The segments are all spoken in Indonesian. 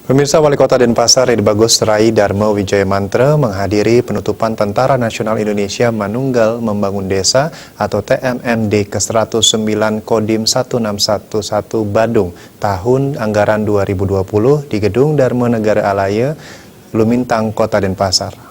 Pemirsa, Wali Kota Denpasar Edi Bagus Rai Darmo Wijaya Mantra menghadiri penutupan Tentara Nasional Indonesia Manunggal Membangun Desa atau TMMD ke-109 Kodim 1611 Badung tahun anggaran 2020 di Gedung Dharma Negara Alaya, Lumintang, Kota Denpasar.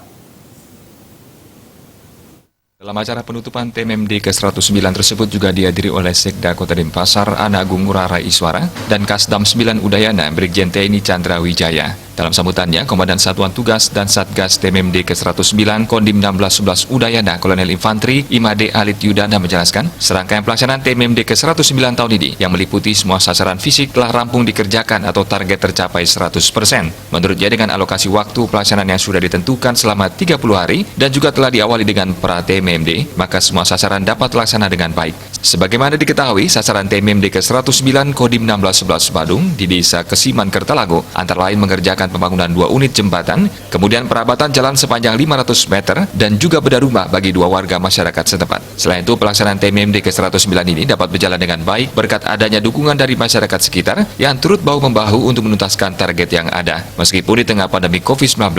Dalam acara penutupan TMMD ke-109 tersebut juga dihadiri oleh Sekda Kota Denpasar Ana Agung Ngurah Iswara dan Kasdam 9 Udayana Brigjen TNI Chandra Wijaya. Dalam sambutannya, Komandan Satuan Tugas dan Satgas TMMD ke-109 Kodim 1611 Udayana Kolonel Infantri Imade Alit Yudana menjelaskan, serangkaian pelaksanaan TMMD ke-109 tahun ini yang meliputi semua sasaran fisik telah rampung dikerjakan atau target tercapai 100%. Menurutnya, dengan alokasi waktu pelaksanaan yang sudah ditentukan selama 30 hari dan juga telah diawali dengan pra-TMMD, maka semua sasaran dapat terlaksana dengan baik. Sebagaimana diketahui, sasaran TMMD ke-109 Kodim 1611 Badung di Desa Kesiman Kertalago antara lain mengerjakan pembangunan 2 unit jembatan, kemudian perabatan jalan sepanjang 500 meter, dan juga bedah rumah bagi 2 warga masyarakat setempat. Selain itu, pelaksanaan TMMD ke-109 ini dapat berjalan dengan baik berkat adanya dukungan dari masyarakat sekitar yang turut bahu-membahu untuk menuntaskan target yang ada. Meskipun di tengah pandemi COVID-19,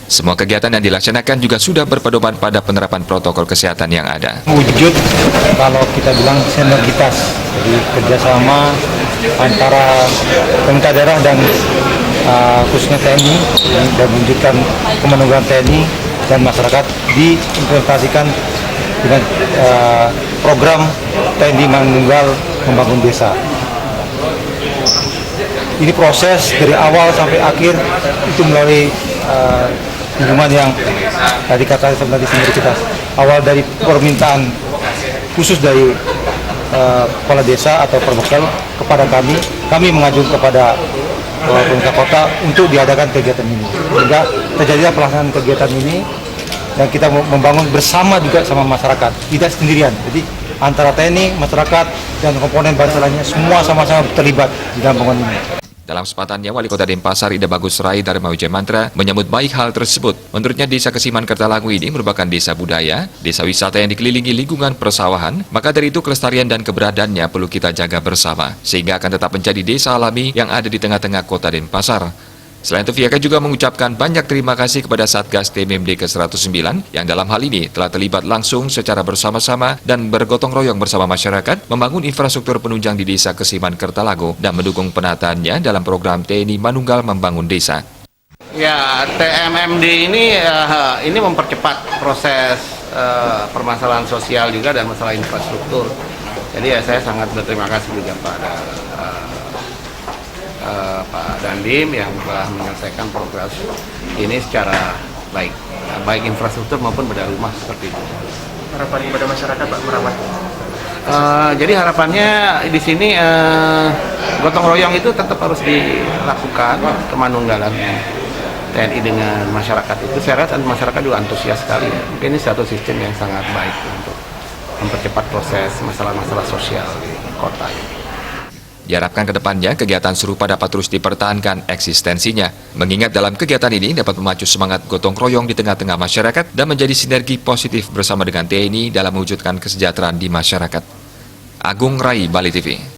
semua kegiatan yang dilaksanakan juga sudah berpedoman pada penerapan protokol kesehatan yang ada. Wujud kalau kita bilang sinergitas, jadi kerjasama antara pemerintah daerah dan khususnya TNI dan menunjukkan kemanunggalan TNI dan masyarakat diimplementasikan dengan program TNI Manunggal Membangun Desa. Ini proses dari awal sampai akhir itu melalui hubungan yang tadi kata sebenarnya sinergitas. Awal dari permintaan khusus dari kepala desa atau perbekal kepada kami mengajukan kepada pemerintah kota untuk diadakan kegiatan ini, sehingga terjadilah pelaksanaan kegiatan ini dan kita membangun bersama juga sama masyarakat, tidak sendirian. Jadi antara TNI, masyarakat, dan komponen bangsa lainnya semua sama-sama terlibat di dalam pembangunan ini. Dalam kesempatannya, Wali Kota Denpasar Edi Bagus Rai Darmo Wijaya Mantra menyambut baik hal tersebut. Menurutnya, Desa Kesiman Kertalago ini merupakan desa budaya, desa wisata yang dikelilingi lingkungan persawahan, maka dari itu kelestarian dan keberadaannya perlu kita jaga bersama, sehingga akan tetap menjadi desa alami yang ada di tengah-tengah Kota Denpasar. Selain itu, VK juga mengucapkan banyak terima kasih kepada Satgas TMMD ke-109 yang dalam hal ini telah terlibat langsung secara bersama-sama dan bergotong royong bersama masyarakat membangun infrastruktur penunjang di Desa Kesiman Kertalago dan mendukung penataannya dalam program TNI Manunggal Membangun Desa. Ya, TMMD ini mempercepat proses permasalahan sosial juga dan masalah infrastruktur. Jadi ya saya sangat berterima kasih juga pada Pak Dandim yang telah menyelesaikan program ini secara baik, baik infrastruktur maupun bedah rumah seperti itu. Harapan kepada masyarakat, Pak, merawat. Jadi harapannya di sini gotong royong itu tetap harus dilakukan, kemanunggalan TNI dengan masyarakat itu. Saya rasa masyarakat juga antusias sekali. Mungkin ini satu sistem yang sangat baik untuk mempercepat proses masalah-masalah sosial di kota ini. Diharapkan ke depannya kegiatan serupa dapat terus dipertahankan eksistensinya, mengingat dalam kegiatan ini dapat memacu semangat gotong royong di tengah-tengah masyarakat dan menjadi sinergi positif bersama dengan TNI dalam mewujudkan kesejahteraan di masyarakat. Agung Rai, Bali TV.